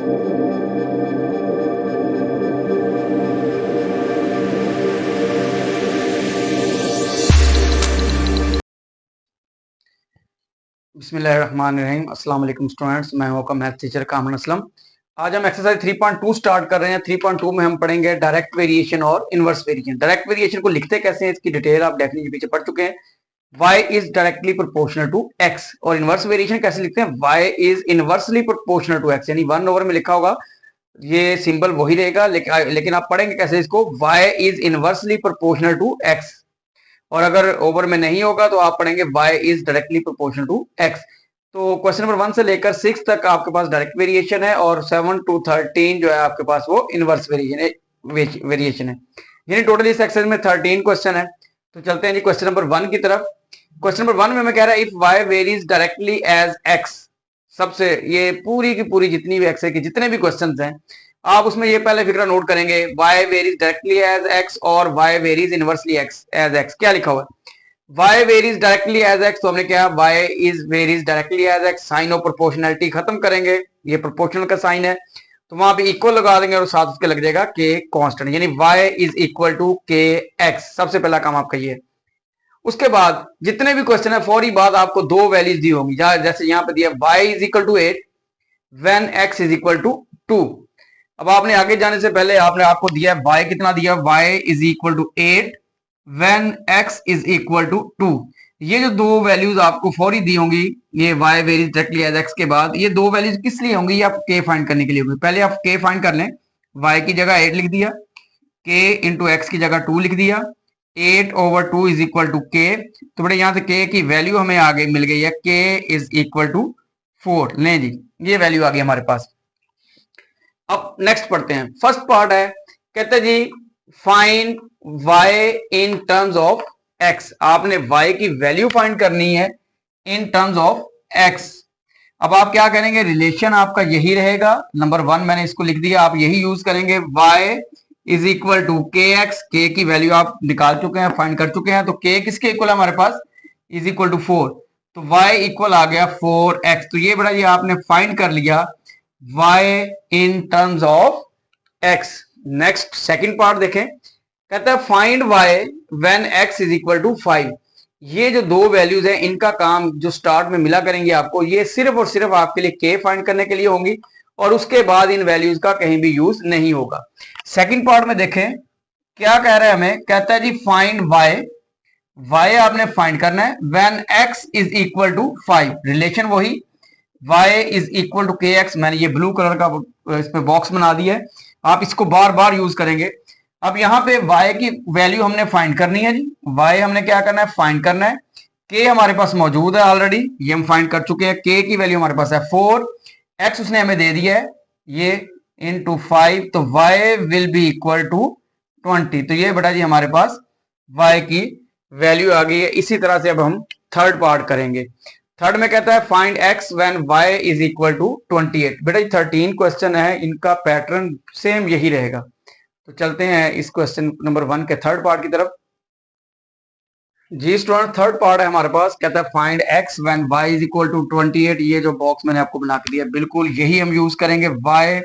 बिस्मिल्लाहिर्रहमानिर्रहीम। अस्सलाम वालेकुम स्टूडेंट्स, मैं हूं आपका मैथ टीचर कामन असलम। आज हम एक्सरसाइज 3.2 स्टार्ट कर रहे हैं। 3.2 में हम पढ़ेंगे डायरेक्ट वेरिएशन और इनवर्स वेरिएशन। डायरेक्ट वेरिएशन को लिखते कैसे हैं इसकी डिटेल आप डेफिनेटली पीछे पढ़ चुके हैं। y is directly proportional to x। और इनवर्स वेरिएशन कैसे लिखते हैं? y is inversely proportional to x, यानी 1 ओवर में लिखा होगा, ये सिंबल वही रहेगा, लेकिन आप पढ़ेंगे कैसे इसको? y is inversely proportional to x। और अगर ओवर में नहीं होगा तो आप पढ़ेंगे y is directly proportional to x। तो क्वेश्चन नंबर 1 से लेकर 6 तक आपके पास डायरेक्ट वेरिएशन है और 7 to 13 जो है आपके पास वो इनवर्स वेरिएशन है। यानी टोटल इस एक्सरसाइज में 13 क्वेश्चन है। तो चलते हैं जी क्वेश्चन नंबर 1 की तरफ। क्वेश्चन नंबर 1 में मैं कह रहा है if y varies directly as x। सबसे ये पूरी की पूरी जितनी भी एक्स है कि जितने भी क्वेश्चंस हैं आप उसमें ये पहले फिक्रा नोट करेंगे, y varies directly as x और y varies inversely x as x। क्या लिखा हुआ है? y varies directly as x, तो हमने क्या, y is varies directly as x। Sign of proportionality खत्म करेंगे, ये प्रोपोर्शनल का साइन है तो वहां पे इक्वल लगा देंगे और साथ उसके लग जाएगा k कांस्टेंट, यानी y is equal to k x। सबसे पहला काम आपका ये है। उसके बाद जितने भी क्वेश्चन है फौरी बाद आपको दो वैल्यूज दी होंगी, जैसे यहां पे दिया y is equal to 8 when x is equal to 2। अब आपने आगे जाने से पहले आपको दिया है y कितना दिया, y is equal to 8 when x is equal to 2। ये जो दो वैल्यूज आपको फौरी दी होंगी, ये y varies directly as x के बाद ये दो वैल्यूज किस लिए होंगी? ये आप k फाइंड करने के लिए होंगी। पहले आप k फाइंड कर लें, y की जगह 8 लिख दिया, k इंटू एक्स की जगह 2 लिख दिया, 8 over 2 is equal to k। तो बेटा यहां से k की वैल्यू हमें आगे मिल गई है, k इज इक्वल टू 4। लें जी, ये वैल्यू आ गई हमारे पास। अब नेक्स्ट पढ़ते हैं। फर्स्ट पार्ट है, कहते हैं जी find y in terms of x। आपने y की वैल्यू फाइंड करनी है इन टर्म्स ऑफ x। अब आप क्या करेंगे, रिलेशन आपका यही रहेगा, नंबर 1 मैंने इसको लिख दिया, आप यही यूज करेंगे, y is equal to k x. के की वैल्यू आप निकाल चुके हैं, फाइंड कर चुके हैं, तो k किसके इक्वल है हमारे पास? Is equal to 4। तो y इक्वल आ गया 4x। तो ये बड़ा ये आपने फाइंड कर लिया y in terms of x। Next second part देखें, कहता है find y when x is equal to 5। ये जो दो वैल्यूज हैं इनका काम जो स्टार्ट में मिला करेंगे आपको, ये सिर्फ और सिर्फ आपके लिए k फाइंड करने के लिए होंगी और उसके बाद इन वैल्यूज का कहीं भी यूज नहीं होगा। सेकंड पार्ट में देखें क्या कह रहा है हमें, कहता है जी फाइंड y आपने फाइंड करना है when x is equal to 5। Relation वही, y is equal to k x. मैंने ये ब्लू कलर का इस पे बॉक्स बना दिया है, आप इसको बार बार यूज करेंगे। अब यहाँ पे y की वैल्यू हमने फाइंड करनी है जी, y हमने क्या करना है, फाइंड करना है। k हमारे पास मौजूद है ऑलरेडी, ये हम फाइंड कर चुके हैं, k की वैल्यू हमारे पास है 4, x उसने हमें दे दिया है ये इंटू 5, तो y will be equal to 20। तो ये बेटा जी हमारे पास y की वैल्यू आ गई है। इसी तरह से अब हम थर्ड पार्ट करेंगे। थर्ड में कहता है find x when y is equal to 28। बेटा जी 13 क्वेश्चन है, इनका पैटर्न सेम यही रहेगा। तो चलते हैं इस क्वेश्चन नंबर 1 के थर्ड पार्ट की तरफ। जी स्टूडेंट थर्ड पार्ट है हमारे पास, कहता है find x when y is equal to 28। ये जो बॉक्स मैंने आपको बना के दिया बिल्कुल यही हम यूज करेंगे, y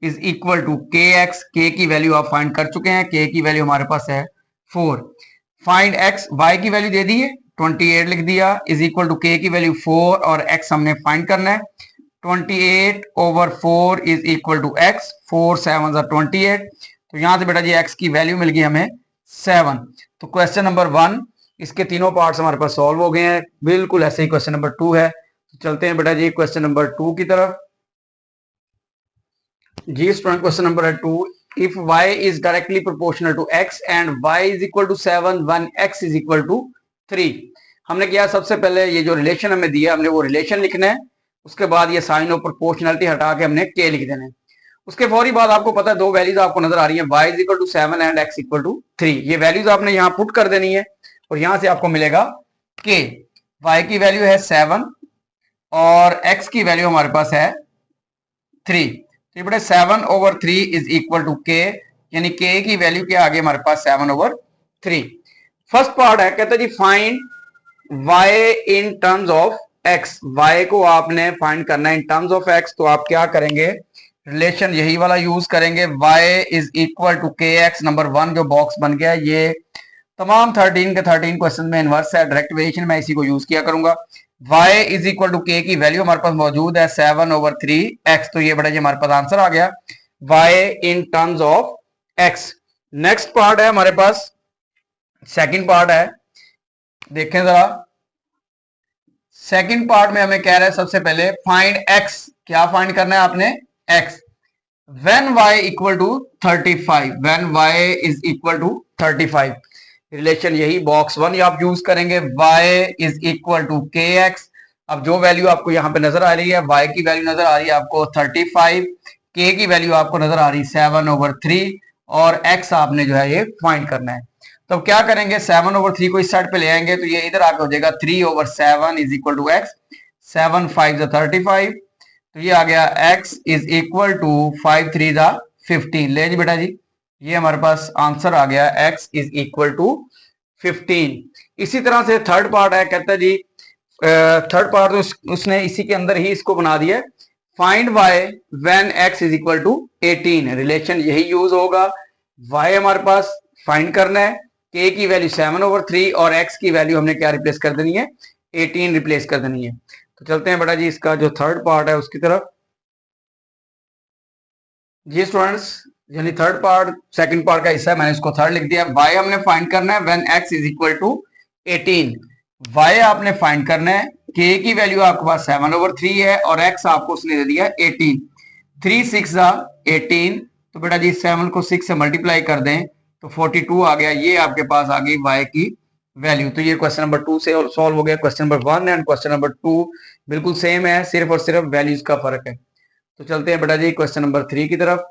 is equal to k x. के की वैल्यू आप फाइंड कर चुके हैं, के की वैल्यू हमारे पास है 4। फाइंड x, y की वैल्यू दे दी है 28 लिख दिया, इज इक्वल टू के की वैल्यू 4 और x हमने फाइंड करना है। 28 over 4 is equal to x, 4 7 28। तो यहां से बेटा जी x की वैल्यू मिल गई हमें 7। तो क्वेश्चन नंबर 1 इसके तीनों पार्ट्स हमारे पास सॉल्व हो गए हैं। बिल्कुल ऐसे ही क्वेश्चन नंबर 2 है। तो चलते हैं बेटा जी क्वेश्चन नंबर 2 की तरफ। जी स्टूडेंट क्वेश्चन नंबर है 2, if y is directly proportional to x and y is equal to 7 when x is equal to 3। हमने किया सबसे पहले ये जो रिलेशन हमें दिया हमने वो रिलेशन लिखना है, उसके बाद ये साइन ऑफ प्रोपोर्शनलिटी हटा के हमने k लिख देना है। उसके फौरी बाद आपको पता है दो वैल्यूज आपको नजर आ रही है, y is equal to 7 and x equal to 3। ये वैल्यूज आपने यहाँ पुट कर देनी है और यहां से आपको मिलेगा k। y की वैल्यू है 7 और x की वैल्यू हमारे पास है 3। तो ये बड़े 7 over 3 is equal to k, यानी k की वैल्यू क्या आ गई हमारे पास 7 ओवर 3। फर्स्ट पार्ट है, कहता है जी find y in terms of x। y को आपने फाइंड करना है इन टर्म्स ऑफ x। तो आप क्या करेंगे, रिलेशन यही वाला यूज करेंगे, y is equal to k x. Number 1 जो बॉक्स बन गया ये तमाम 13 के 13 क्वेश्चन में इनवर्स है, डायरेक्ट वेरिएशन में इसी को यूज किया करूंगा। y इज इक्वल टू के की वैल्यू हमारे पास मौजूद है 7/3 x, तो ये बड़ा जी हमारे पास आंसर आ गया y in terms of x। Next part है हमारे पास, सेकंड पार्ट है, देखें जरा। सेकंड पार्ट में हमें कह रहा है सबसे पहले फाइंड x, क्या फाइंड करना है आपने x when y equal to 35, when y is equal to 35। Relation यही बॉक्स 1 आप यूज करेंगे, y is equal to k x. अब जो वैल्यू आपको यहाँ पे नजर आ रही है, y की वैल्यू नजर आ रही है आपको 35, k की वैल्यू आपको नजर आ रही है 7/3 और x आपने जो है ये फाइंड करना है। तो क्या करेंगे, 7/3 को इस साइड पे ले आएंगे तो ये इधर आके हो जाएगा 3/7 इज इक्वल टू एक्स। 7 5 35, तो ये आ गया x इज इक्वल टू 5 3 15। ले जी बेटा जी, ये हमारे पास आंसर आ गया x इज इक्वल टू 15। इसी तरह से थर्ड पार्ट है, कहता है जी थर्ड पार्ट उसने इसी के अंदर ही इसको बना दिया, find y when x is equal to 18। Relation यही यूज होगा, y हमारे पास फाइंड करना है, k की वैल्यू 7/3 और x की वैल्यू हमने क्या रिप्लेस कर देनी है, 18 रिप्लेस कर देनी है। तो चलते हैं बेटा जी इसका जो थर्ड पार्ट है उसकी तरफ। जी स्टूडेंट्स, यानी थर्ड पार्ट सेकंड पार्ट का हिस्सा है, मैंने इसको थर्ड लिख दिया। y हमने फाइंड करना है when x is equal to 18। y आपने फाइंड करना है, k की वैल्यू आपके पास 7/3 है और x आपको उसने दे दिया 18। 3 6 18, तो बेटा जी 7 को 6 से मल्टीप्लाई कर दें तो 42 आ गया। ये आपके पास आ गई y की वैल्यू। तो ये क्वेश्चन नंबर 2 से सॉल्व हो गया। Question number 1 and question number 2 बिल्कुल सेम है, सिर्फ और सिर्फ वैल्यूज का फर्क है। तो चलते हैं बेटा जी क्वेश्चन नंबर 3 की तरफ।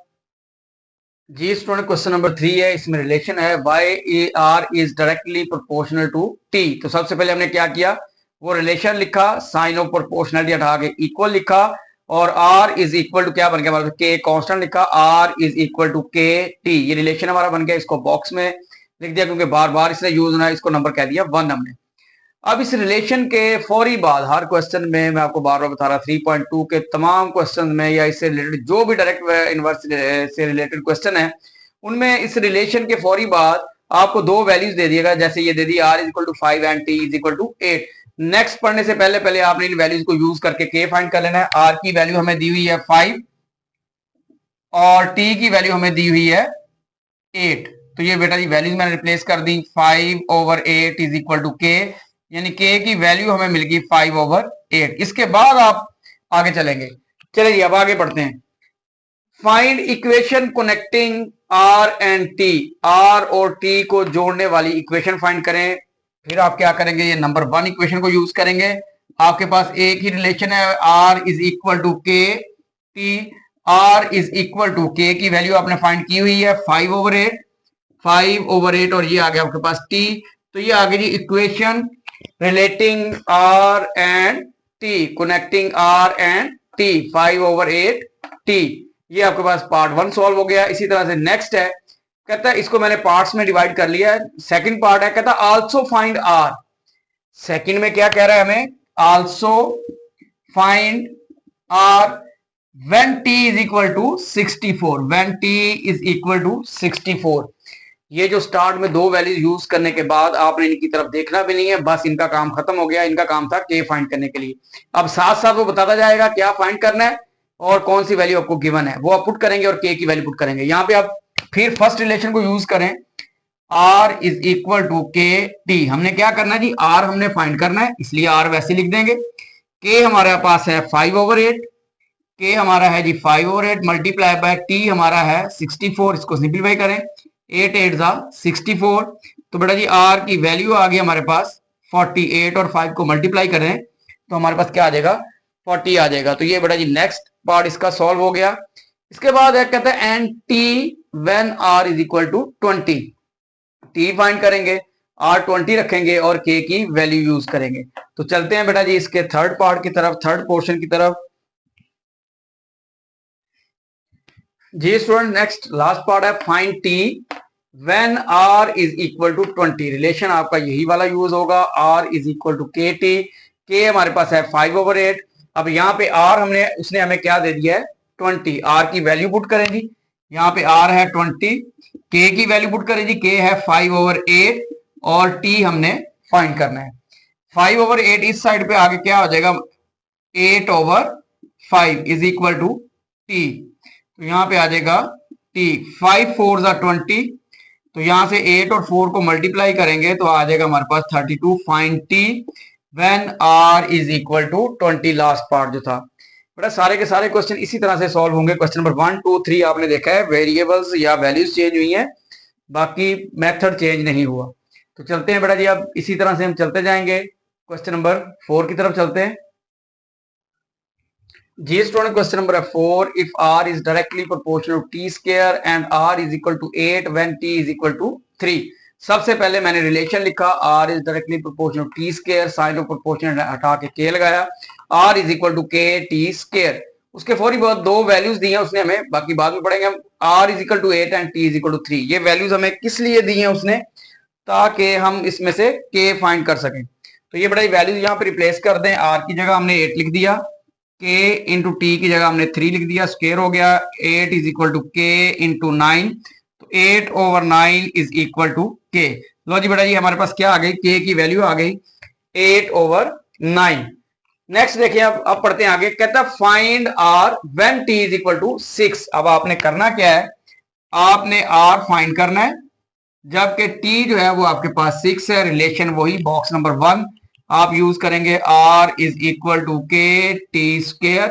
जी स्टूडेंट, क्वेश्चन नंबर 3 है, इसमें रिलेशन है y is directly proportional to t। तो सबसे पहले हमने क्या किया, वो रिलेशन लिखा, साइन ऑफ प्रोपोर्शनलिटी हटा के इक्वल लिखा और r इज इक्वल टू क्या बन गया हमारा, k कांस्टेंट लिखा, r is equal to k t। ये रिलेशन हमारा बन गया, इसको बॉक्स में लिख दिया क्योंकि बार बार इसने यूज होना है, इसको नंबर कह दिया 1 हमने। अब इस रिलेशन के फौरी बाद हर क्वेश्चन में मैं आपको बार बार बता रहा 3.2 के तमाम क्वेश्चन में या इससे रिलेटेड जो भी डायरेक्ट इनवर्स से रिलेटेड क्वेश्चन है उनमें इस रिलेशन के फौरी बाद आपको दो वैल्यूज दे दिएगा, जैसे ये दे दी r is equal to 5 and t is equal to 8। Next पढ़ने से पहले पहले आपने इन वैल्यूज को यूज करके k फाइंड कर लेना है। r की वैल्यू हमें दी हुई है 5 और t की वैल्यू हमें दी हुई है 8। तो ये बेटा जी वैल्यूज मैंने रिप्लेस कर दी, 5/8 इज इक्वल टू k, यानी k की वैल्यू हमें मिल गई 5/8। इसके बाद आप आगे चलेंगे। चलिए अब आगे बढ़ते हैं। Find equation connecting r and t, r और t को जोड़ने वाली इक्वेशन फाइंड करें। फिर आप क्या करेंगे, ये नंबर 1 इक्वेशन को यूज करेंगे। आपके पास एक ही रिलेशन है, r is equal to k t। r is equal to k की वैल्यू आपने फाइंड की हुई है 5/8 और ये आ गया आपके पास t। तो ये आ गई जी equation relating r and t, connecting r and t, 5/8 t। ये आपके पास पार्ट 1 सॉल्व हो गया। इसी तरह से नेक्स्ट है, कहता है इसको मैंने पार्ट्स में डिवाइड कर लिया है। सेकंड पार्ट है, कहता है आल्सो फाइंड r। सेकंड में क्या कह रहा है हमें, also find r when t is equal to 64, when t is equal to 64। ये जो स्टार्ट में दो वैल्यूज यूज करने के बाद आपने इनकी तरफ देखना भी नहीं है, बस इनका काम खत्म हो गया। इनका काम था के फाइंड करने के लिए। अब साथ साथ वो बताता जाएगा क्या फाइंड करना है और कौन सी वैल्यू आपको गिवन है, वो आप पुट करेंगे और के की वैल्यू पुट करेंगे। यहाँ पे आप फिर फर्स्ट रिलेशन को यूज करें, r is equal to K T. हमने क्या करना है जी, r हमने फाइंड करना है, इसलिए r वैसे लिख देंगे। k हमारे पास है 5/8, k हमारा है जी 5/8 मल्टीप्लाई बाय t हमारा है 64। इसको सिंप्लीफाई करें, 8 8 64। तो बेटा जी r की वैल्यू आ गई हमारे पास 48 और 5 को मल्टीप्लाई करें तो हमारे पास क्या आ जाएगा, 40 आ जाएगा। तो ये बेटा जी नेक्स्ट पार्ट इसका सॉल्व हो गया। इसके बाद है कहता है and t when r is equal to 20। t find करेंगे, r 20 रखेंगे और k की वैल्यू यूज करेंगे। तो चलते हैं बेटा जी इसके थर्ड पार्ट की तरफ, थर्ड पोर्शन की तरफ। जी स्टूडेंट, नेक्स्ट लास्ट पार्ट है find t when r is equal to 20। Relation आपका यही वाला यूज होगा, r is equal to K T. k हमारे पास है 5/8। अब यहाँ पे r हमने उसने हमें क्या दे दिया है, 20, आर की वैल्यू पुट करें जी, यहाँ पे आर है 20, के की वैल्यू पुट करें जी, के है 5/8 और टी हमने फाइंड करना है। 5/8 इस साइड पे आगे क्या हो जाएगा, 8/5 इज इक्वल टू टी, तो यहां पे आ जाएगा टी। 5 4 20, तो यहां से 8 और 4 को मल्टीप्लाई करेंगे तो आ जाएगा हमारे पास 32। Find T when R is equal to 20, last part जो था। बेटा सारे के सारे क्वेश्चन इसी तरह से सॉल्व होंगे। क्वेश्चन नंबर 1 2 3 आपने देखा है, वेरिएबल्स या वैल्यूज चेंज हुई हैं, बाकी मेथड चेंज नहीं हुआ। तो चलते हैं बेटा जी, अब इसी तरह से हम चलते जाएंगे। क्वेश्चन नंबर 4 की तरफ चलते हैं जी student. Question number 4, if r is directly proportional to t square and r is equal to 8 when t is equal to 3। सबसे पहले मैंने रिलेशन लिखा, r is directly proportional to t square, sign of proportional हटा के k लगाया, r is equal to k t square। उसके फौरी बाद दो वैल्यूज दी हैं उसने हमें, बाकी बाद में पढ़ेंगे हम। r is equal to 8 and t is equal to 3, ये वैल्यूज हमें किस लिए दी हैं उसने, ताकि हम इसमें से k फाइंड कर सकें। तो ये बड़ा वैल्यूज यहाँ पे रिप्लेस कर दें, r की जगह हमने 8 लिख दिया, k इंटू टी की जगह हमने 3 लिख दिया, स्क्वायर हो गया। 8 is equal to k into 9, तो 8/9 इज इक्वल टू k। लो जी बेटा जी हमारे पास क्या आ गई, k की वैल्यू आ गई 8/9। नेक्स्ट देखिए, अब पढ़ते हैं आगे। कहता है find r when t is equal to 6। अब आपने करना क्या है, आपने r फाइंड करना है जबकि t जो है वो आपके पास 6 है। रिलेशन वही बॉक्स नंबर 1 आप यूज करेंगे, r is equal to K T square.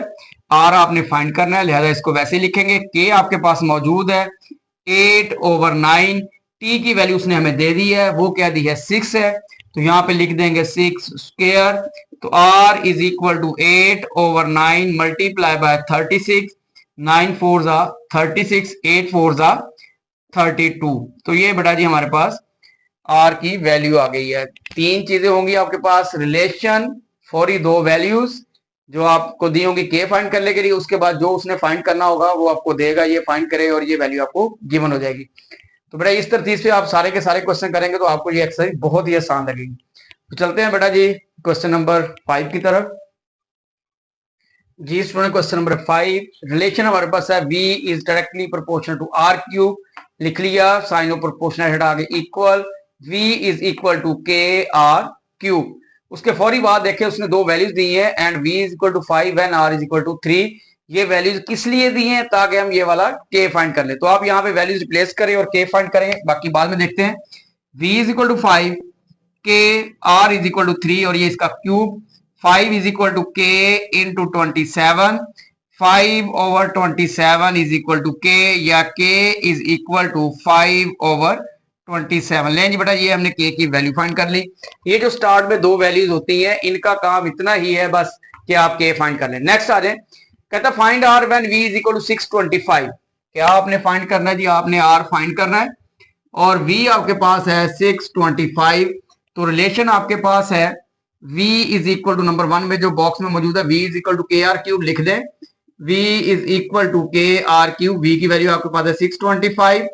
r आपने फाइंड करना है, लिहाजा इसको वैसे ही लिखेंगे। k आपके पास मौजूद है 8/9, t की वैल्यू उसने हमें दे दी है, वो क्या दी है 6 है, तो यहां पे लिख देंगे 6 स्क्वायर। तो r is equal to 8/9 multiply by 36, 9 4 36, 8 4 32। तो ये बेटा जी हमारे पास आर की वैल्यू आ गई है। तीन चीजें होंगी आपके पास, रिलेशन, फॉरी दो वैल्यूज जो आपको दी होंगी के फाइंड करने के लिए, उसके बाद जो उसने फाइंड करना होगा वो आपको देगा, ये फाइंड करे और ये वैल्यू आपको गिवन हो जाएगी। तो बेटा इस तरतीब से आप सारे के सारे क्वेश्चन करेंगे तो आपको ये एक्सरसाइज बहुत ही आसान लगेगी। तो चलते हैं बेटा जी क्वेश्चन नंबर 5 की तरफ जी स्टूडेंट। क्वेश्चन नंबर 5, रिलेशन हमारे पास है v is directly proportional to r cube, लिख लिया, साइन ऑफ प्रोपोर्शनल हटा के equal, v is equal to K R cube. उसके फौरी बाद देखें उसने दो वैल्यूज दी हैं, and v is equal to 5 and r is equal to 3। ये वैल्यूज किस लिए दी हैं, ताकि हम ये वाला k फाइंड कर ले। तो आप यहाँ पे वैल्यूज रिप्लेस करें और k फाइंड करें, बाकी बाद में देखते हैं। v is equal to 5, k r is equal to 3 और ये इसका cube, 5 is equal to k into 27, 5/27 is equal to k, या k इज इक्वल टू 5/27। लें जी बेटा ये हमने k की वैल्यू फाइंड कर ली। ये जो स्टार्ट में दो वैल्यूज होती हैं इनका काम इतना ही है बस कि आप k फाइंड कर लें। नेक्स्ट आ जाए, कहता find r when v is equal to 625। क्या आपने फाइंड करना है जी, आपने r फाइंड करना है और v आपके पास है 625। तो रिलेशन आपके पास है v is equal to number 1 में जो बॉक्स में मौजूद है, v is equal to K R cube लिख दें, v is equal to K R cube. v की वैल्यू आपके पास है 625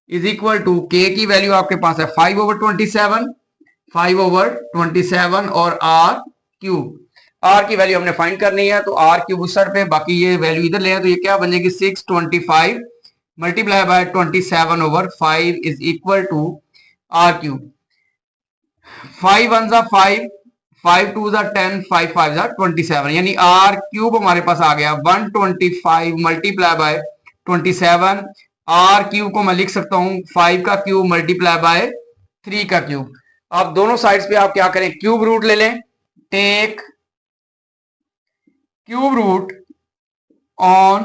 इज इक्वल टू k की वैल्यू आपके पास है 5/27, 5/27 और r क्यूब। r की वैल्यू हमने फाइंड करनी है, तो r क्यूब उस साइड पे, बाकी ये वैल्यू इधर ले, तो ये क्या बन जाएगी 625 multiply by 27/5 is equal to r cube. 5 1 5, 5 2 10, 5 5 27, यानी r क्यूब हमारे पास आ गया 125 मल्टीप्लाई बाय 27। r क्यूब को मैं लिख सकता हूं 5 का क्यूब मल्टीप्लाई बाय 3 का क्यूब। अब दोनों साइड्स पे आप क्या करें, क्यूब रूट ले लें, take cube root on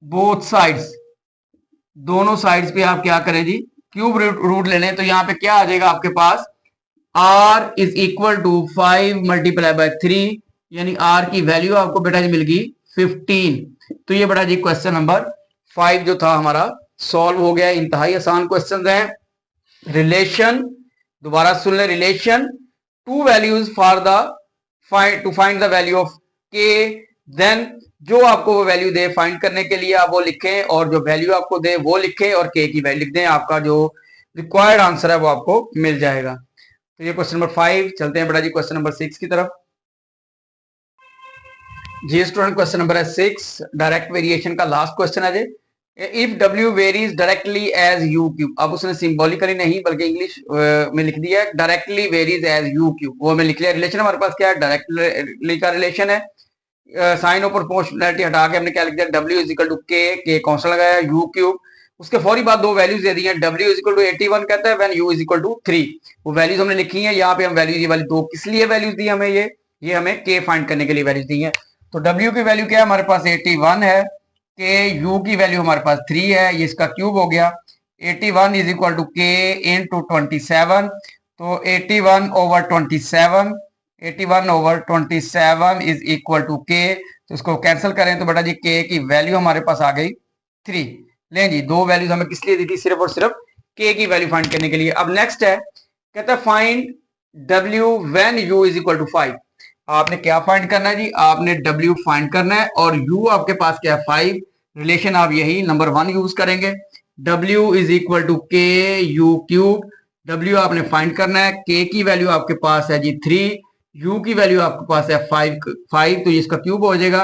both sides. दोनों साइड्स पे आप क्या करें जी, क्यूब रूट ले लें, तो यहां पे क्या आ जाएगा आपके पास, r is equal to 5 multiply by 3, यानी r की वैल्यू आपको बेटा जी मिल गई 15। तो ये बेटा जी क्वेश्चन नंबर 5 जो था हमारा सॉल्व हो गया। इंतहाई आसान क्वेश्चन हैं। रिलेशन दोबारा सुन ले, relation two values for the to find the value of k, then जो आपको वो वैल्यू दे फाइंड करने के लिए आप वो लिखें, और जो वैल्यू आपको दे वो लिखें और k की वैल्यू लिख दें, आपका जो रिक्वायर्ड आंसर है वो आपको मिल जाएगा। तो ये क्वेश्चन नंबर 5। चलते हैं बेटा जी क्वेश्चन नंबर 6 की तरफ जी स्टूडेंट, क्वेश्चन नंबर है 6, डायरेक्ट वेरिएशन का लास्ट क्वेश्चन है जी। If W varies directly as you cube, अब उसने सिंबॉलिकली नहीं बल्कि इंग्लिश में लिख दिया है directly varies as you cube, वो हमें लिख लिया। रिलेशन हमारे पास क्या है, डायरेक्टली का रिलेशन है। साइन ऑफ प्रोपोर्शनैलिटी हटा के हमने क्या लिख दिया, W इज इक्वल टू के कांस्टेंट लगाया, यू क्यूब। उसके फौरी बाद दो वैल्यूज दे दी हैं, W इज इक्वल टू 81 कहता है when U is equal to 3। वो वैल्यूज हमने लिखी हैं यहाँ पे, हम वैल्यूज ये वाली दो किस लिए वैल्यूज दी हमें, ये हमें K फाइंड करने के लिए वैल्यूज दी हैं। तो W की वैल्यू क्या है हमारे पास 81 है, के U की वैल्यू हमारे पास 3 है, ये इसका क्यूब हो गया। 81 is equal to K into 27, तो 81 over 27, 81 over 27 is equal to K। तो इसको कैंसिल करें तो बेटा जी K की वैल्यू हमारे पास आ गई 3। लें जी, दो वैल्यूज हमें किस लिए दी थी, सिर्फ और सिर्फ K की वैल्यू फाइंड करने के लिए। अब नेक्स्ट है, कहता है find W when U is equal to 5। आपने क्या फाइंड करना है जी, आपने W फाइंड करना है और U आपके पास क्या है 5। रिलेशन आप यही नंबर 1 यूज करेंगे, W इज इक्वल टू के यू क्यूब। W आपने फाइंड करना है, K की वैल्यू आपके पास है जी 3, U की वैल्यू आपके पास है 5 तो इसका क्यूब हो जाएगा।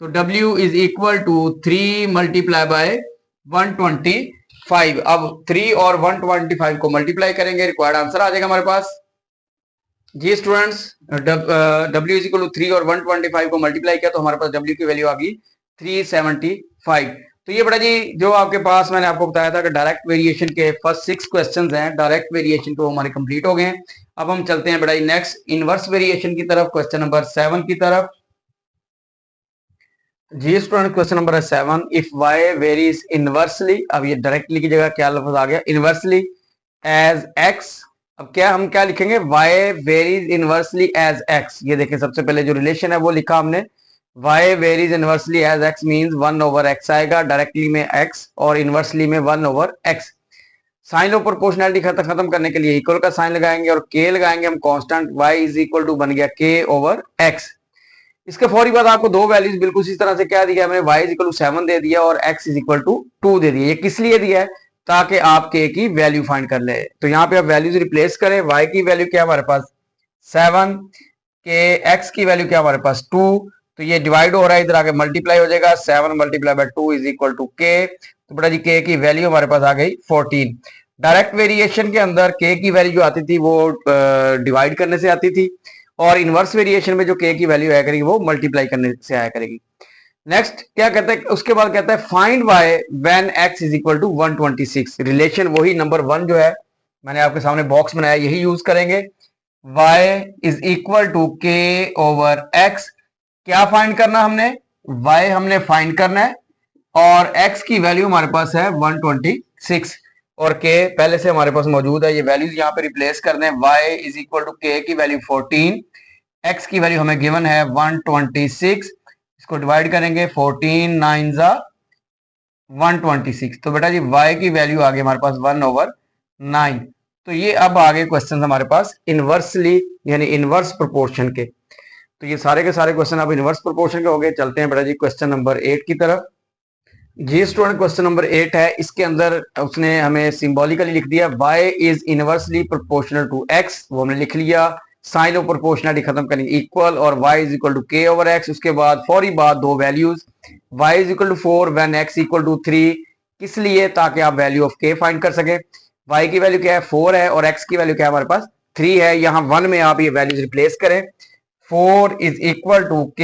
तो W is equal to 3 multiply by 125। अब 3 और 125 को मल्टीप्लाई करेंगे, रिक्वायर्ड आंसर आ जाएगा हमारे पास। जी students, W is equal to 3 और 125 को मल्टीप्लाई किया तो हमारे पास W की वैल्यू आ गई 375। तो ये बड़ा जी जो आपके पास मैंने आपको बताया था कि डायरेक्ट वेरिएशन के फर्स्ट 6 क्वेश्चंस हैं, डायरेक्ट वेरिएशन तो हमारे कंप्लीट हो गए हैं। अब हम चलते हैं बड़ा जी नेक्स्ट इनवर्स वेरिएशन की तरफ, क्वेश्चन नंबर 7 की तरफ। जी स्टूडेंट, क्वेश्चन नंबर है 7, इफ y वेरीज इनवर्सली। अब ये डायरेक्टली की जगह क्या लफ्ज आ गया, इनवर्सली एज x। अब क्या हम क्या लिखेंगे, y varies inversely as x। ये देखें, सबसे पहले जो रिलेशन है वो लिखा हमने, y varies inversely as x means 1 over x आएगा, डायरेक्टली में x और इनवर्सली में 1 over x। Sign of proportionality खत्म करने के लिए इक्वल का साइन लगाएंगे और k लगाएंगे हम constant, y is equal to बन गया k ओवर x। इसके फौरी बाद आपको दो वैल्यूज बिल्कुल इस तरह से क्या दिया हमने, y इज इक्वल टू 7 दे दिया और x इज इक्वल टू 2 दे दिया। ये किस लिए दिया है, ताकि आप k की वैल्यू फाइंड कर ले। तो यहाँ पे आप वैल्यूज रिप्लेस करें, y की वैल्यू क्या हमारे पास 7, के x की वैल्यू क्या हमारे पास 2। तो ये डिवाइड हो रहा है, इधर आके मल्टीप्लाई हो जाएगा, 7 multiply by 2 is equal to k। तो बेटा जी k की वैल्यू हमारे पास आ गई 14। डायरेक्ट वेरिएशन के अंदर k की वैल्यू जो आती थी वो डिवाइड करने से आती थी, और इनवर्स वेरिएशन में जो k की वैल्यू आया करेगी वो मल्टीप्लाई करने से आया करेगी। नेक्स्ट क्या कहता है, उसके बाद कहता है find y when x is equal to 126। Relation वही नंबर 1 जो है मैंने आपके सामने बॉक्स बनाया, यही यूज करेंगे। y is equal to k over x। क्या फाइंड करना हमने, y हमने फाइंड करना है और x की वैल्यू हमारे पास है 126 और k पहले से हमारे पास मौजूद है। ये वैल्यूज यहाँ पे रिप्लेस कर दें, y is equal to k की वैल्यू 14, x की वैल्यू हमें गिवन है 126। इसको डिवाइड करेंगे, 14 9 जा 126। तो बेटा जी y की वैल्यू आ गई हमारे पास 1 ओवर 9। तो ये अब आ गए क्वेश्चन हमारे पास इनवर्सली यानी इनवर्स प्रोपोर्शन के। तो ये सारे के सारे क्वेश्चन अब इनवर्स प्रोपोर्शन के हो गए। चलते हैं बेटा जी क्वेश्चन नंबर 8 की तरफ। जी स्टूडेंट, क्वेश्चन नंबर 8 है, इसके अंदर उसने हमें सिंबॉलिकली लिख दिया y is inversely proportional to x, वो हमने लिख लिया। साइन ऑफ प्रोपोर्शनलिटी खत्म करेंगे, इक्वल और y is equal to k over x। उसके बाद फौरी बात दो values, y is equal to 4 when x equal to 3। किस लिए, ताकि आप वैल्यू ऑफ k फाइंड कर सके। y की वैल्यू क्या है 4 है और x की वैल्यू क्या है हमारे पास 3 है। यहाँ 1 में आप ये वैल्यूज रिप्लेस करें, 4 is equal to k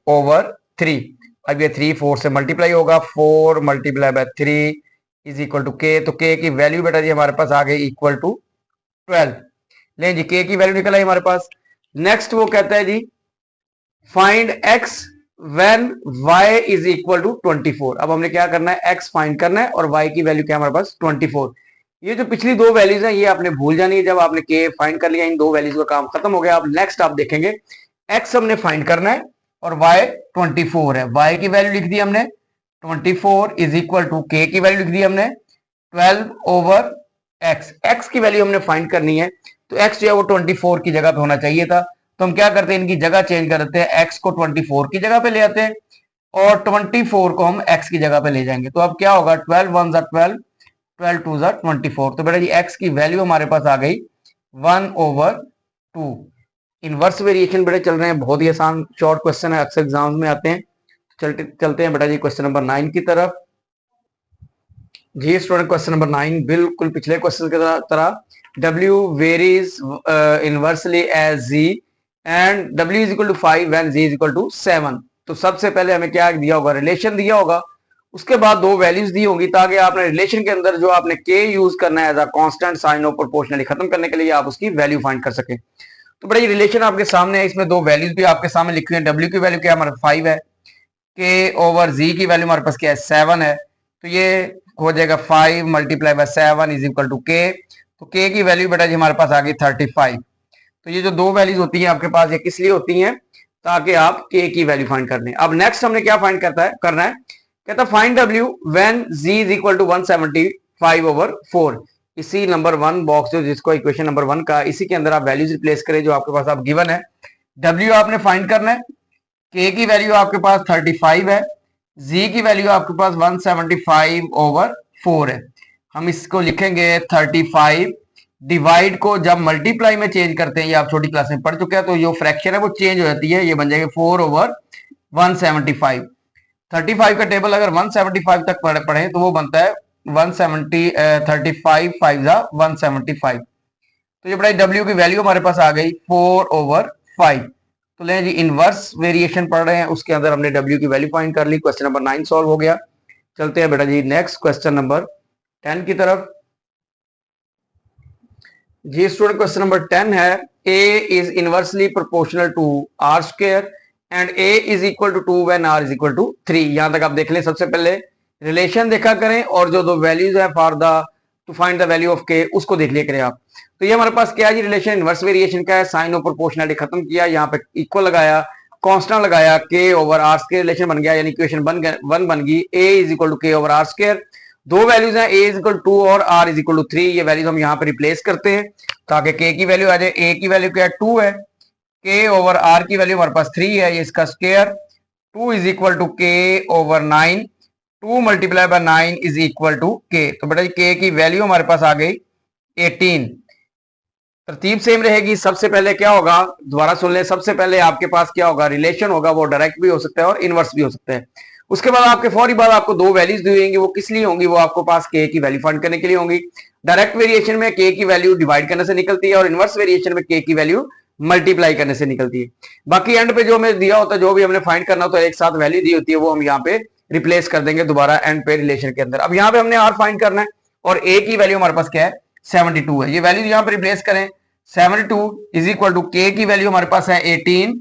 over 3। अब ये 3 4 से मल्टीप्लाई होगा, 4 multiply by 3 is equal to k। तो k की वैल्यू बेटा जी हमारे पास आ गई इक्वल टू 12। लें जी, k की वैल्यू निकल आई हमारे पास। नेक्स्ट वो कहता है जी find x when y is equal to 24। अब हमने क्या करना है, x फाइंड करना है और y की वैल्यू क्या हमारे पास 24। ये जो पिछली दो वैल्यूज हैं ये आपने भूल जानी है, जब आपने k फाइंड कर लिया इन दो वैल्यूज का काम खत्म हो गया। अब नेक्स्ट आप देखेंगे x हमने फाइंड करना है और y 24 है। y की वैल्यू लिख दी हमने 24 इज इक्वल टू k की वैल्यू लिख दी हमने 12 ओवर x। x की वैल्यू हमने फाइंड करनी है, तो x जो है वो 24 की जगह पे होना चाहिए था। तो हम क्या करते हैं, इनकी जगह चेंज कर देते हैं, x को 24 की जगह पे ले आते हैं और 24 को हम x की जगह पे ले जाएंगे। तो अब क्या होगा, 12 1 जा 12, 12 2 जा 24। तो बेटा जी x की वैल्यू हमारे पास आ गई 1 ओवर 2। इनवर्स वेरिएशन बड़े चल रहे हैं, बहुत ही आसान शॉर्ट क्वेश्चन है, अक्सर एग्जाम्स में आते हैं। चलते हैं बेटा जी क्वेश्चन नंबर 9 की तरफ। जी स्टूडेंट, क्वेश्चन नंबर 9 बिल्कुल पिछले क्वेश्चन की तरह W varies inversely as Z and W is equal to 5 when Z is equal to 7। तो सबसे पहले हमें क्या दिया होगा, रिलेशन दिया होगा, उसके बाद दो वैल्यूज दी होंगी, ताकि आपने रिलेशन के अंदर जो आपने K यूज करना है as a constant sign of proportionally खत्म करने के लिए आप उसकी वैल्यू फाइंड कर सके। तो बड़ा ये रिलेशन आपके सामने है, इसमें दो वैल्यूज भी आपके सामने लिखी हुई है। W की वैल्यू क्या है हमारे 5 है, K ओवर Z की वैल्यू हमारे पास क्या है 7 है। तो ये हो जाएगा 5 multiply by 7 is equal to K। तो K की वैल्यू बेटा जी हमारे पास आ गई 35। तो ये जो दो वैल्यूज होती हैं आपके पास, ये किस लिए होती हैं, ताकि आप K की वैल्यू फाइंड कर लें। अब नेक्स्ट हमने क्या फाइंड करना है, कहता है find W when Z is equal to 175 over 4। इसी नंबर 1 बॉक्स जो जिसको इक्वेशन नंबर 1 का, इसी के अंदर आप वैल्यूज रिप्लेस करें जो आपके पास आप गिवन है। W आपने फाइंड करना है, K की वैल्यू आपके पास 35 है, Z की वैल्यू आपके पास 175 ओवर 4 है। हम इसको लिखेंगे 35 डिवाइड को जब मल्टीप्लाई में चेंज करते हैं, ये आप छोटी क्लास में पढ़ चुके हैं, तो जो फ्रैक्शन है वो चेंज हो जाती है, ये बन जाएगा 4 ओवर 175। 35 का टेबल अगर 175 तक पढ़े तो वो बनता है 170 35 5 जा 175। तो ये बड़ा W की वैल्यू हमारे पास आ गई 4 ओवर 5। तो ले जी इनवर्स वेरिएशन पढ़ रहे हैं, उसके अंदर हमने W की वैल्यू फाइंड कर ली। क्वेश्चन नंबर 9 सॉल्व हो गया। चलते हैं बेटा जी नेक्स्ट क्वेश्चन नंबर 10 की तरफ। जी स्टूडेंट, क्वेश्चन नंबर 10 है A is inversely proportional to R square and A is equal to 2 when R is equal to 3। यहां तक आप देख लें, सबसे पहले रिलेशन देखा करें और जो दो वैल्यूज है for the to find the value of K उसको देख लिया करें आप। तो ये हमारे पास क्या है जी, रिलेशन इनवर्स वेरिएशन का है, साइन ऑफ प्रोपोर्शनलिटी खत्म किया, यहाँ पे इक्वल लगाया, कांस्टेंट लगाया, K over R square relation बन गया, यानी इक्वेशन वन बन गई A is equal to K over R square. दो वैल्यूज हैं A इज इक्वल टू 2 और R इज इक्वल टू 3। ये वैल्यूज हम यहाँ पे रिप्लेस करते हैं ताकि K की वैल्यू आ जाए। A की वैल्यू क्या है 2 है, K ओवर R की वैल्यू हमारे पास 3 है, ये इसका square 2 is equal to K over 9। 2 multiply by 9 is equal to K। तो बेटा K की वैल्यू हमारे पास आ गई 18। तरतीब सेम रहेगी। सबसे पहले क्या होगा, दोबारा सुन ले, सबसे पहले आपके पास क्या होगा, रिलेशन होगा, वो डायरेक्ट भी हो सकता है और इनवर्स भी हो सकता है। उसके बाद आपके फौरी बाद आपको दो वैल्यूज दी होंगी, वो किस लिए होंगी, वो आपको पास K की वैल्यू फाइंड करने के लिए होंगी। डायरेक्ट वेरिएशन में K की वैल्यू डिवाइड करने से निकलती है और इनवर्स वेरिएशन में K की वैल्यू मल्टीप्लाई करने से निकलती है। बाकी एंड पे जो हमें दिया होता है, जो भी हमने फाइंड करना होता है, एक साथ वैल्यू दी होती है, वो हम यहाँ पे रिप्लेस कर देंगे दोबारा एंड पे रिलेशन के अंदर। अब यहाँ पे हमने आर फाइंड करना है और A की वैल्यू हमारे पास क्या है 72 है। ये वैल्यू यहाँ पे रिप्लेस करें, 72 इज इक्वल टू K की वैल्यू हमारे पास है 18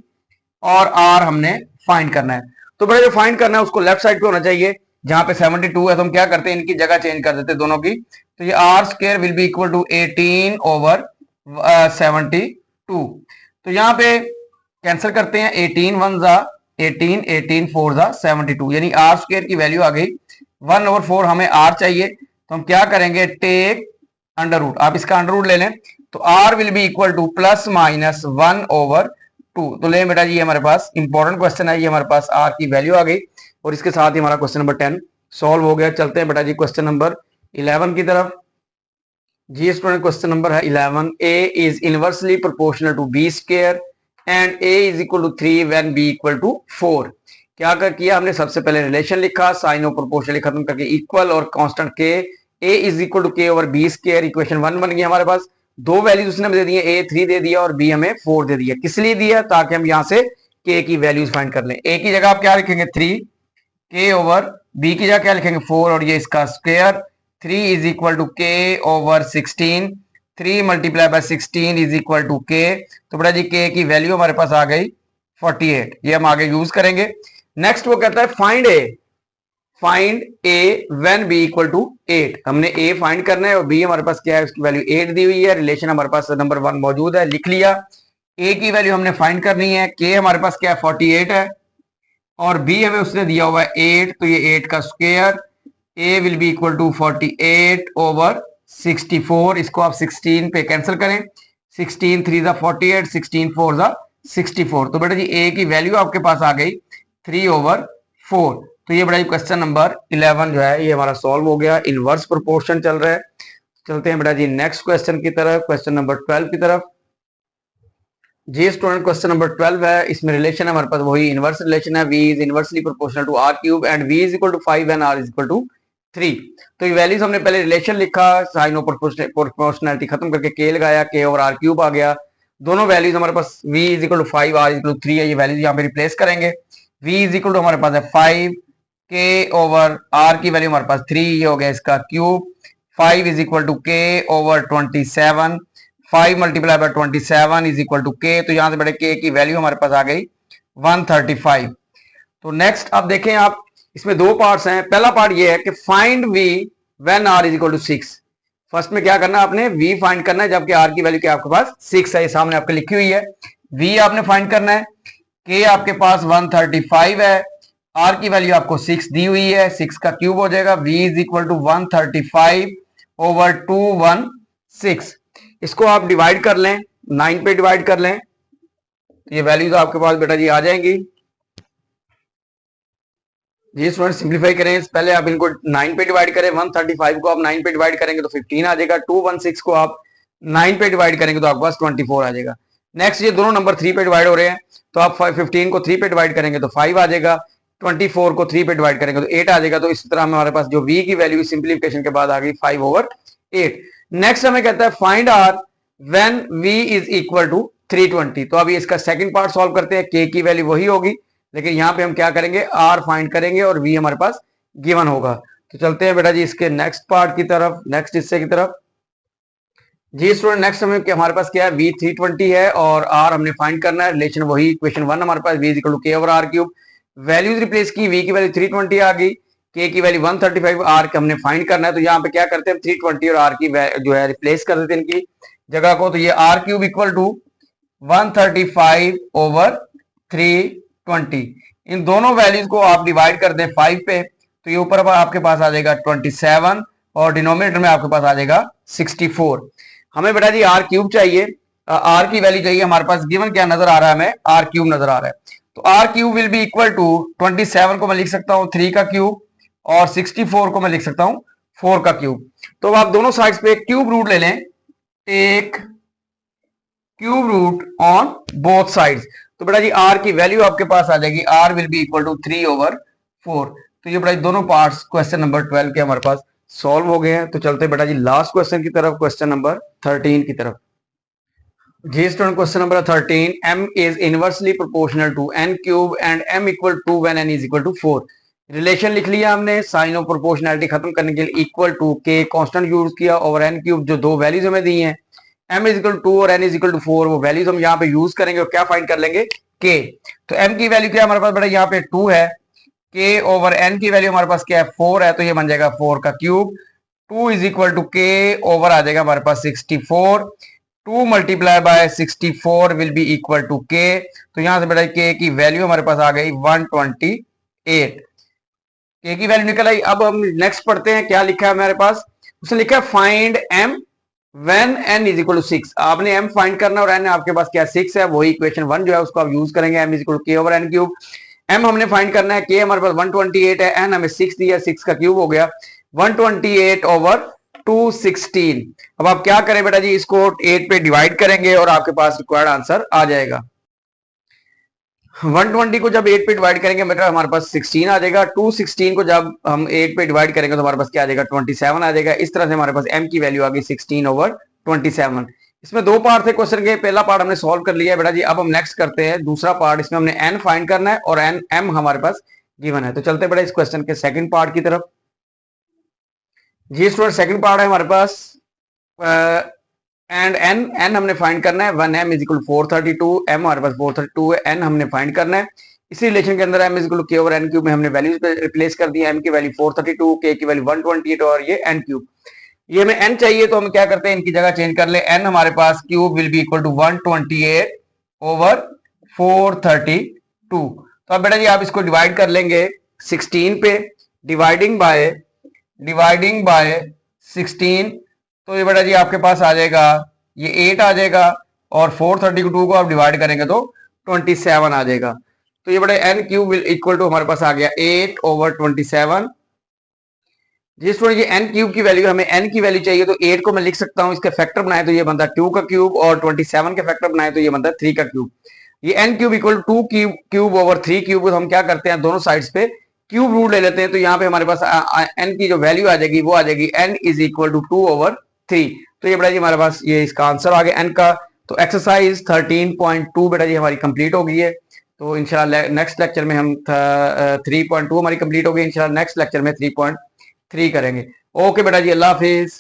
और R हमने फाइंड करना है। तो बड़ा जो फाइंड करना है उसको लेफ्ट साइड पे होना चाहिए, जहां पे 72 है तो हम क्या करते हैं, इनकी जगह चेंज कर देते हैं दोनों की। तो ये R square will be equal to 18 over 72। तो यहाँ पे कैंसिल करते हैं, 18 1 जा 18, 18 4 जा 72, यानी R स्क्वायर की वैल्यू आ गई 1 ओवर 4। हमें R चाहिए तो हम क्या करेंगे, टेक अंडर रूट, आप इसका अंडर रूट ले लें, तो R will be equal two plus minus 1 over 2। तो ले बेटा जी ये हमारे पास इंपॉर्टेंट क्वेश्चन है, ये हमारे पास R की वैल्यू आ गई और इसके साथ ही हमारा क्वेश्चन नंबर 10 सॉल्व हो गया। चलते हैं बेटा जी क्वेश्चन नंबर 11 की तरफ। जी स्टूडेंट, क्वेश्चन नंबर है 11। A is inversely proportional to B square and A is equal to 3 when B equal to 4। क्या कर किया हमने, सबसे पहले रिलेशन लिखा, साइन ऑफ प्रोपोर्शनली खत्म करके इक्वल और constant K, A is equal to K over B square, equation 1 बन गई हमारे पास। दो वैल्यूज उसने दे दिए, A 3 दे दिया और B हमें 4 दे दिया। किस लिए दिया, ताकि हम यहां से K की वैल्यूज फाइंड कर लें। A की जगह आप क्या लिखेंगे 3, K ओवर B की जगह क्या लिखेंगे 4 और ये इसका square 3 is equal to K over 16। 3 multiply by 16 is equal to K। तो बेटा जी K की वैल्यू हमारे पास आ गई 48। ये हम आगे यूज करेंगे। नेक्स्ट वो कहता है find A when B equal to 8। हमने A फाइंड करना है और B हमारे पास क्या है, उसकी वैल्यू 8 दी हुई है, रिलेशन हमारे पास नंबर 1 मौजूद है, लिख लिया। A की वैल्यू हमने फाइंड करनी है, K हमारे पास क्या है 48 है और B हमें उसने दिया हुआ है 8, तो ये 8 का square A will be equal to 48 over 64। इसको आप 16 पे कैंसिल करें, 16 3 जा 48, 16 4 जा 64। तो बेटा जी A की वैल्यू आपके पास आ गई 3 ओवर 4। तो ये बेटा जी क्वेश्चन नंबर 11 जो है ये हमारा सॉल्व हो गया। इनवर्स प्रोपोर्शन चल रहा है। चलते हैं बेटा जी नेक्स्ट क्वेश्चन की तरफ, क्वेश्चन नंबर 12 की तरफ। जी स्टूडेंट, क्वेश्चन नंबर 12 है। इसमें रिलेशन है हमारे पास वही इनवर्स रिलेशन है, v is inversely proportional to r cube and v is equal to 5 and r is equal to 3। तो ये वैल्यूज हमने पहले रिलेशन लिखा, साइन ऑफ प्रोपोर्शनैलिटी खत्म करके k लगाया, k ओवर r क्यूब आ गया। दोनों वैल्यूज हमारे पास v is equal to 5, r is equal to 3 है। ये वैल्यूज यहाँ पे रिप्लेस करेंगे। v इज इक्वल टू हमारे पास है 5, k ओवर r की वैल्यू हमारे पास 3, ये हो गया इसका cube. 5 is equal to k over 27, 5 multiply by 27 is equal to k। तो यहां से बड़े k की वैल्यू हमारे पास आ गई 135। तो नेक्स्ट अब देखें आप, इसमें दो पार्ट्स हैं। पहला पार्ट ये है कि find v when r is equal to 6। First में क्या करना है, आपने v फाइंड करना है जबकि r की वैल्यू क्या आपके पास 6 है, ये सामने आपके लिखी हुई है। v आपने फाइंड करना है, k आपके पास 135 है, r की वैल्यू आपको 6 दी हुई है, 6 का क्यूब हो जाएगा। v is equal to 135 over 216। इसको आप डिवाइड कर लें, 9 पे डिवाइड कर लें, ये वैल्यूज आपके पास बेटा जी आ जाएंगी। जी स्टूडेंट सिंप्लीफाई करें, पहले आप इनको 9 पे डिवाइड करें। 135 को आप 9 पे डिवाइड करेंगे तो 15 आ जाएगा। 216 को आप 9 पे डिवाइड करेंगे तो आपके पास 24 आ जाएगा। नेक्स्ट ये दोनों नंबर 3 पे डिवाइड हो रहे हैं, तो आप 15 को 3 पे डिवाइड करेंगे तो 5 आ जाएगा। 24 को 3 पे डिवाइड करेंगे तो 8 आ जाएगा। तो इस तरह हमारे पास जो v की वैल्यू सिंप्लीफिकेशन के बाद आ गई 5 ओवर 8। नेक्स्ट हमें कहता है find r when v is equal to 320। तो अभी इसका सेकंड पार्ट सॉल्व करते हैं। k की वैल्यू वही होगी, लेकिन यहां पे हम क्या करेंगे, r फाइंड करेंगे और v हमारे पास गिवन होगा। तो चलते हैं बेटा जी इसके नेक्स्ट पार्ट की तरफ, नेक्स्ट हिस्से की तरफ। जी स्टूडेंट नेक्स्ट हमें हमारे पास क्या है, v 320 है और r हमने फाइंड करना है। रिलेशन वही, इक्वेशन 1 हमारे पास v is equal to k over r cube. Values replace की, v की वैल्यू 320 आ गई, k की वैल्यू 135, r का हमने फाइंड करना है। तो यहाँ पे क्या करते हैं, 320 और r की जो है रिप्लेस कर देते हैं इनकी जगह को। तो ये r cube equal to 135 over 320। इन दोनों वैल्यूज को आप डिवाइड कर दें 5 पे, तो ये ऊपर आपके पास आ जाएगा 27 और डिनोमिनेटर में आपके पास आ जाएगा 64। हमें बेटा जी आर क्यूब चाहिए, आर की वैल्यू चाहिए। हमारे पास गिवन क्या नजर आ रहा है, हमें आर क्यूब नजर आ रहा है। तो R cube will be equal to 27 को मैं लिख सकता हूं 3 का क्यूब और 64 को मैं लिख सकता हूं 4 का क्यूब। तो आप दोनों साइड्स पे क्यूब रूट ले लें, एक cube root on both sides. तो बेटा जी आर की वैल्यू आपके पास आ जाएगी, R will be equal to 3 over 4। तो ये बेटा जी दोनों पार्ट्स क्वेश्चन नंबर 12 के हमारे पास सॉल्व हो गए हैं। तो चलते बेटा जी लास्ट क्वेश्चन की तरफ, क्वेश्चन नंबर 13 की तरफ। जी student question number 13, m is inversely proportional to n cube and m equal to when n is equal to 4। Relation लिख लिया हमने, साइन ऑफ प्रोपोर्शनैलिटी खत्म करने के लिए equal to k constant use किया ओवर n क्यूब, जो दो वैल्यूज हमें दी हैं m इज इक्वल टू 2 और n इज इक्वल टू 4, वो वैल्यूज हम यहाँ पे यूज करेंगे और क्या फाइंड कर लेंगे, k। तो m की वैल्यू क्या है हमारे पास बेटा, यहाँ पे 2 है, k ओवर n की वैल्यू हमारे पास क्या है 4 है, तो ये बन जाएगा 4 का cube. 2 is equal to k over आ जाएगा हमारे पास 64। 2 multiply by 64 will be equal to k। तो यहां से बेटा k की वैल्यू हमारे पास आ गई 128। k की वैल्यू निकल आई। अब हम नेक्स्ट पढ़ते हैं, क्या लिखा है हमारे पास, उसने लिखा है find m when n is equal to 6। आपने m फाइंड करना और n आपके पास क्या 6 है, वही इक्वेशन 1 जो है उसको आप यूज करेंगे, m is equal to k over n cube. m हमने फाइंड करना है, k हमारे पास 128 है, n हमें 6 दिया, 6 का क्यूब हो गया 128 ओवर 216। अब आप क्या करें बेटा जी, इसको 8 पे डिवाइड करेंगे और आपके पास रिक्वायर्ड आंसर आ जाएगा। 120 को जब 8 पे डिवाइड करेंगे बेटा हमारे पास 16 आ जाएगा। 216 को जब हम 8 पे डिवाइड करेंगे तो हमारे पास क्या आ जाएगा, 27 आ जाएगा। इस तरह से हमारे पास m की वैल्यू आ गई 16 ओवर 27। इसमें दो पार्ट थे क्वेश्चन के, पहला पार्ट हमने सॉल्व कर लिया है बेटा जी। अब हम नेक्स्ट करते हैं दूसरा पार्ट, इसमें हमने n फाइंड करना है और n m हमारे पास गिवन है। तो चलते बेटा इस क्वेश्चन के सेकंड पार्ट की तरफ। जी स्टूडेंट सेकंड पार्ट है हमारे पास एंड n हमने फाइंड करना है, 1m इज इक्वल 432, m हमारे पास 432 है, n हमने फाइंड करना है। इसी रिलेशन के अंदर m is equal k over n cube में हमने वैल्यूज पे रिप्लेस कर दिया, m की वैल्यू 432, k की वैल्यू 128 और ये n क्यूब। ये हमें n चाहिए तो हम क्या करते हैं, इनकी जगह चेंज कर ले। n हमारे पास cube will be equal to 128 over 432। तो अब बेटा जी आप इसको डिवाइड कर लेंगे 16 पे, डिवाइडिंग बाय 16। तो ये बेटा जी आपके पास आ जाएगा, ये 8 आ जाएगा और 432 को आप डिवाइड करेंगे तो 27 आ जाएगा। तो ये बेटा n क्यूब इक्वल टू हमारे पास आ गया 8 ओवर 27। जी स्टूडेंट, ये एन क्यूब की वैल्यू, हमें एन की वैल्यू चाहिए तो 8 को मैं लिख सकता हूँ, इसके फैक्टर बनाए तो ये बनता 2 का क्यूब, और 27 के फैक्टर बनाए तो ये बनता 3 का क्यूब। ये N cube equal to cube over 3 cube, हम क्या करते हैं दोनों साइड्स पे क्यूब रूट ले लेते हैं, तो यहाँ पे हमारे पास एन की जो वैल्यू आ जाएगी वो आ जाएगी N is equal to 2 over 3। तो ये बेटा जी हमारे पास ये इसका आंसर आ गया एन का। तो एक्सरसाइज 13.2 बेटा जी हमारी कंप्लीट हो गई है। तो इंशाल्लाह नेक्स्ट लेक्चर में हम 3.2 हमारी कंप्लीट हो गई, इंशाल्लाह नेक्स्ट लेक्चर में 3.3 करेंगे। ओके बेटा जी, अल्लाह हाफिज।